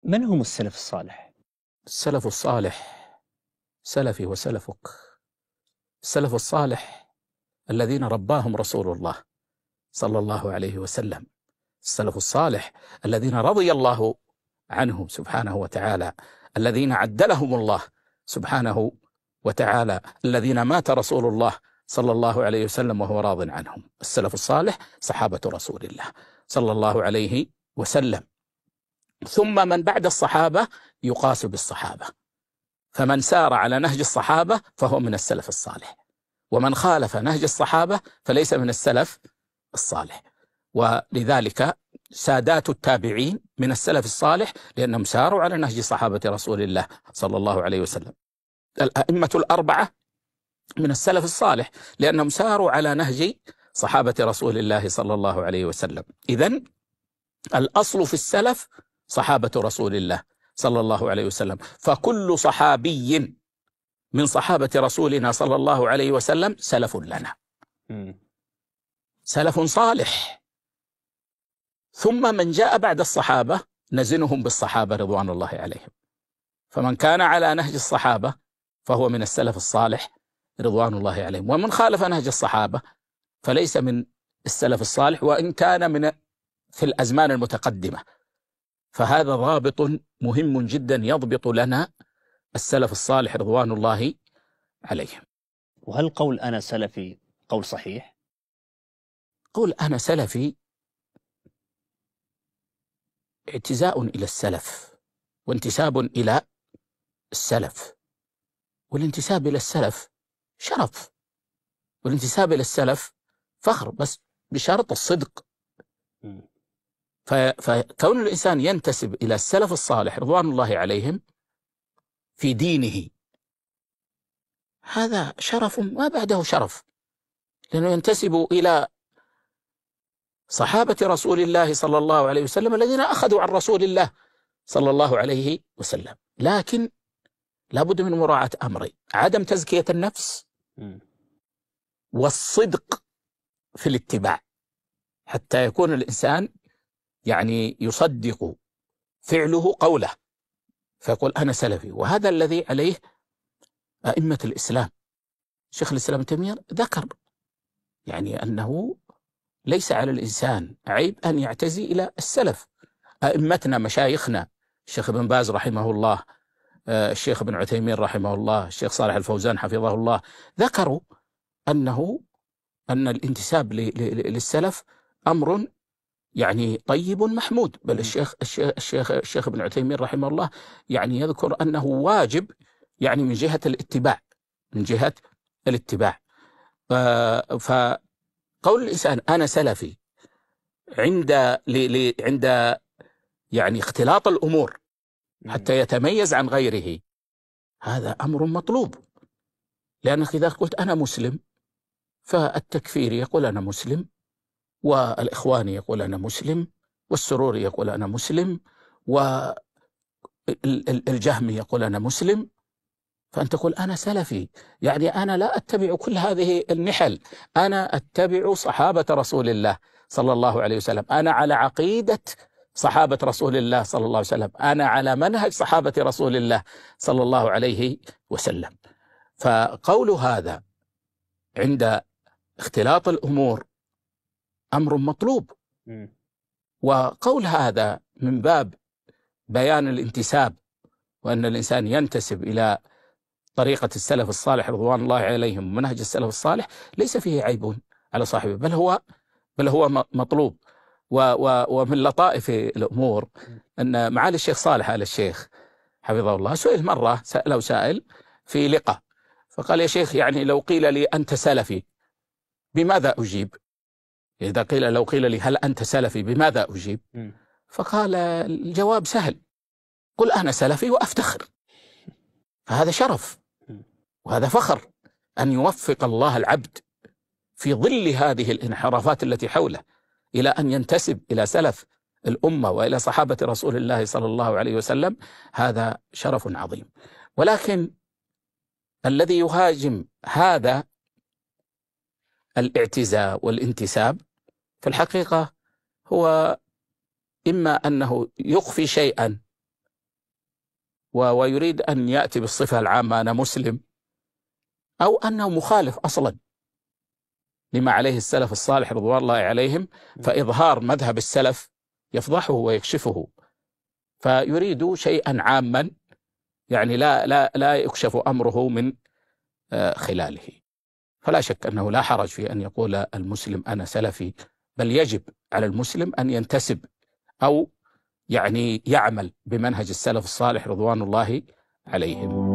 من هم السلف الصالح؟ السلف الصالح سلفي وسلفك. السلف الصالح الذين رباهم رسول الله صلى الله عليه وسلم، السلف الصالح الذين رضي الله عنهم سبحانه وتعالى، الذين عدلهم الله سبحانه وتعالى، الذين مات رسول الله صلى الله عليه وسلم وهو راض عنهم. السلف الصالح صحابة رسول الله صلى الله عليه وسلم، ثم من بعد الصحابة يقاس بالصحابة، فمن سار على نهج الصحابة فهو من السلف الصالح، ومن خالف نهج الصحابة فليس من السلف الصالح. ولذلك سادات التابعين من السلف الصالح لأنهم ساروا على نهج صحابة رسول الله صلى الله عليه وسلم. الأئمة الأربعة من السلف الصالح لأنهم ساروا على نهج صحابة رسول الله صلى الله عليه وسلم. إذن الأصل في السلف صحابة رسول الله صلى الله عليه وسلم، فكل صحابي من صحابة رسولنا صلى الله عليه وسلم سلف لنا، سلف صالح. ثم من جاء بعد الصحابة نزنهم بالصحابة رضوان الله عليهم، فمن كان على نهج الصحابة فهو من السلف الصالح رضوان الله عليهم، ومن خالف نهج الصحابة فليس من السلف الصالح وإن كان في الأزمان المتقدمة. فهذا ضابط مهم جدا يضبط لنا السلف الصالح رضوان الله عليهم. وهل قول أنا سلفي قول صحيح؟ قول أنا سلفي اعتزاء إلى السلف وانتساب إلى السلف، والانتساب إلى السلف شرف، والانتساب إلى السلف فخر، بس بشرط الصدق. فكون الإنسان ينتسب إلى السلف الصالح رضوان الله عليهم في دينه هذا شرف ما بعده شرف، لأنه ينتسب إلى صحابة رسول الله صلى الله عليه وسلم الذين أخذوا عن رسول الله صلى الله عليه وسلم. لكن لابد من مراعاة أمرين: عدم تزكية النفس والصدق في الاتباع، حتى يكون الإنسان يعني يصدق فعله قوله فيقول أنا سلفي. وهذا الذي عليه أئمة الإسلام. شيخ الإسلام ابن تيمية ذكر يعني أنه ليس على الإنسان عيب أن يعتزي إلى السلف. أئمتنا مشايخنا الشيخ ابن باز رحمه الله، الشيخ ابن عثيمين رحمه الله، الشيخ صالح الفوزان حفظه الله، ذكروا أن الانتساب للسلف أمر يعني طيب محمود. بل الشيخ ابن عثيمين رحمه الله يعني يذكر أنه واجب يعني من جهة الاتباع، من جهة الاتباع. فقول الإنسان أنا سلفي عند يعني اختلاط الأمور حتى يتميز عن غيره، هذا أمر مطلوب. لأنك إذا قلت أنا مسلم فالتكفير يقول أنا مسلم، والإخواني يقول أنا مسلم، والسروري يقول أنا مسلم، والجهمي يقول أنا مسلم، فأنت تقول أنا سلفي، يعني أنا لا أتبع كل هذه النحل، أنا أتبع صحابة رسول الله صلى الله عليه وسلم، أنا على عقيدة صحابة رسول الله صلى الله عليه وسلم، أنا على منهج صحابة رسول الله صلى الله عليه وسلم. فقول هذا عند اختلاط الأمور أمر مطلوب، وقول هذا من باب بيان الانتساب، وأن الإنسان ينتسب إلى طريقة السلف الصالح رضوان الله عليهم ومنهج السلف الصالح ليس فيه عيب على صاحبه، بل هو مطلوب. ومن لطائف الأمور أن معالي الشيخ صالح آل الشيخ حفظه الله سئل مرة، سأله سائل في لقاء فقال: يا شيخ يعني لو قيل لي أنت سلفي بماذا أجيب؟ إذا لو قيل لي هل أنت سلفي بماذا أجيب؟ فقال: الجواب سهل، قل أنا سلفي وأفتخر. فهذا شرف وهذا فخر أن يوفق الله العبد في ظل هذه الانحرافات التي حوله إلى أن ينتسب إلى سلف الأمة وإلى صحابة رسول الله صلى الله عليه وسلم. هذا شرف عظيم. ولكن الذي يهاجم هذا الاعتزاء والانتساب في الحقيقة هو إما أنه يخفي شيئا ويريد أن يأتي بالصفة العامة أنا مسلم، أو أنه مخالف أصلا لما عليه السلف الصالح رضوان الله عليهم، فإظهار مذهب السلف يفضحه ويكشفه، فيريد شيئا عاما يعني لا يكشف أمره من خلاله. فلا شك أنه لا حرج في أن يقول المسلم أنا سلفي، بل يجب على المسلم أن ينتسب أو يعني يعمل بمنهج السلف الصالح رضوان الله عليهم.